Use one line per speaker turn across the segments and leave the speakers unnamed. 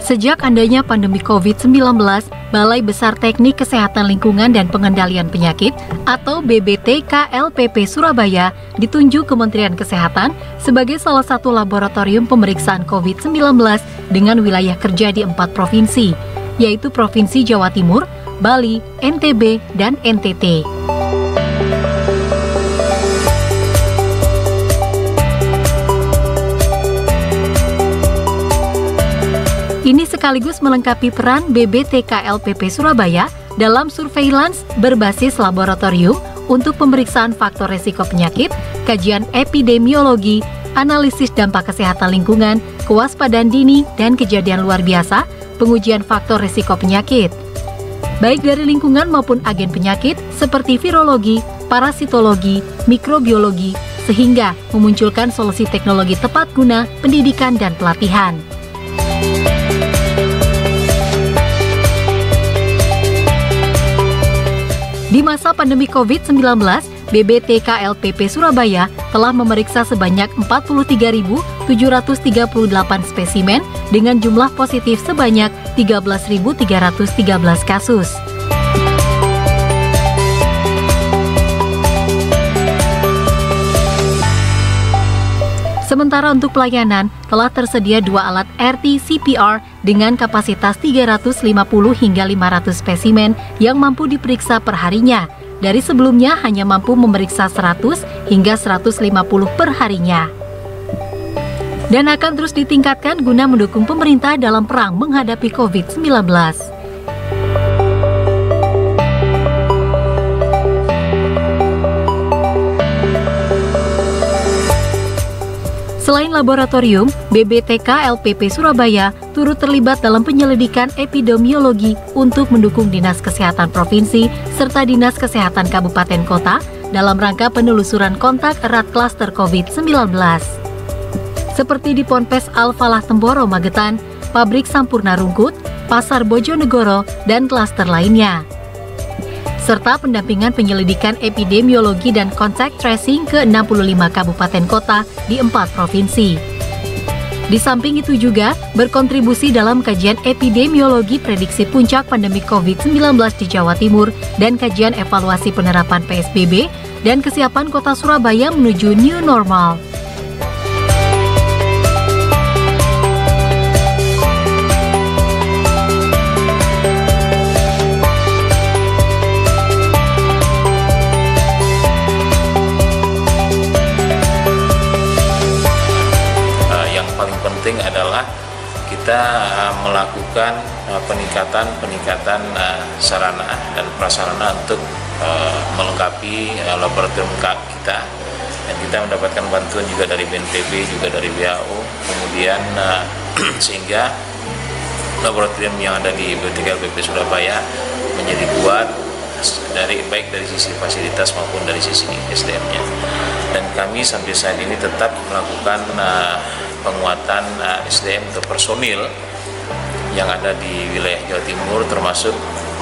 Sejak adanya pandemi COVID-19, Balai Besar Teknik Kesehatan Lingkungan dan Pengendalian Penyakit atau BBTKLPP Surabaya ditunjuk Kementerian Kesehatan sebagai salah satu laboratorium pemeriksaan COVID-19 dengan wilayah kerja di 4 provinsi, yaitu Provinsi Jawa Timur, Bali, NTB, dan NTT. Ini sekaligus melengkapi peran BBTKLPP Surabaya dalam surveillance berbasis laboratorium untuk pemeriksaan faktor resiko penyakit, kajian epidemiologi, analisis dampak kesehatan lingkungan, kewaspadaan dini, dan kejadian luar biasa, pengujian faktor resiko penyakit. Baik dari lingkungan maupun agen penyakit seperti virologi, parasitologi, mikrobiologi, sehingga memunculkan solusi teknologi tepat guna, pendidikan, dan pelatihan. Di masa pandemi COVID-19, BBTKLPP Surabaya telah memeriksa sebanyak 43.738 spesimen dengan jumlah positif sebanyak 13.313 kasus. Sementara untuk pelayanan, telah tersedia 2 alat RT-CPR dengan kapasitas 350 hingga 500 spesimen yang mampu diperiksa per harinya. Dari sebelumnya hanya mampu memeriksa 100 hingga 150 per harinya. Dan akan terus ditingkatkan guna mendukung pemerintah dalam perang menghadapi COVID-19. Selain laboratorium, BBTKLPP Surabaya turut terlibat dalam penyelidikan epidemiologi untuk mendukung Dinas Kesehatan Provinsi serta Dinas Kesehatan Kabupaten Kota dalam rangka penelusuran kontak erat klaster COVID-19. Seperti di Ponpes Al-Falah Temboro Magetan, Pabrik Sampurna Rungkut, Pasar Bojonegoro, dan klaster lainnya. Serta pendampingan penyelidikan epidemiologi dan contact tracing ke 65 kabupaten kota di 4 provinsi. Di samping itu juga berkontribusi dalam kajian epidemiologi prediksi puncak pandemi COVID-19 di Jawa Timur dan kajian evaluasi penerapan PSBB dan kesiapan kota Surabaya menuju new normal.
Penting adalah kita melakukan peningkatan sarana dan prasarana untuk melengkapi laboratorium kita, dan kita mendapatkan bantuan juga dari BNPB, juga dari WHO, kemudian sehingga laboratorium yang ada di BBTKLPP Surabaya menjadi kuat baik dari sisi fasilitas maupun dari sisi SDM-nya. Dan kami sampai saat ini tetap melakukan penguatan SDM atau personil yang ada di wilayah Jawa Timur, termasuk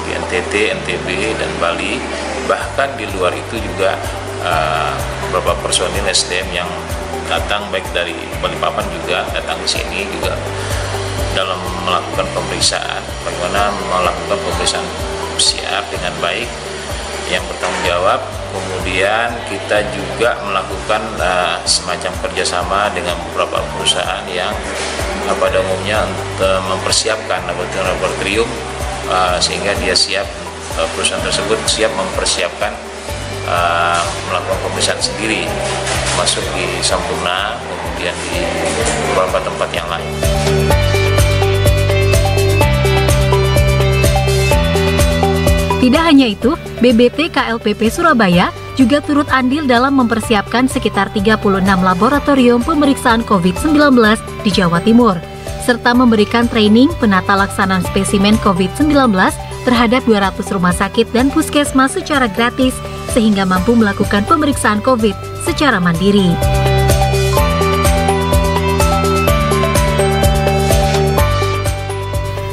di NTT, NTB, dan Bali. Bahkan di luar itu juga beberapa personil SDM yang datang baik dari Balikpapan juga datang ke sini juga dalam melakukan pemeriksaan, bagaimana melakukan pemeriksaan PCR dengan baik yang bertanggung jawab. Kemudian kita juga melakukan semacam kerjasama dengan beberapa perusahaan yang pada umumnya mempersiapkan laboratorium sehingga dia siap, perusahaan tersebut siap mempersiapkan melakukan pemeriksaan sendiri, masuk di Sampurna, kemudian di beberapa tempat yang lain.
Tidak hanya itu, BBTKLPP Surabaya juga turut andil dalam mempersiapkan sekitar 36 laboratorium pemeriksaan COVID-19 di Jawa Timur, serta memberikan training penata laksanaan spesimen COVID-19 terhadap 200 rumah sakit dan puskesmas secara gratis, sehingga mampu melakukan pemeriksaan COVID secara mandiri.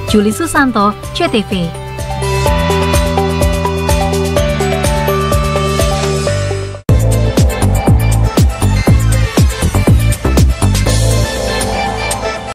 Juli Susanto, CTV.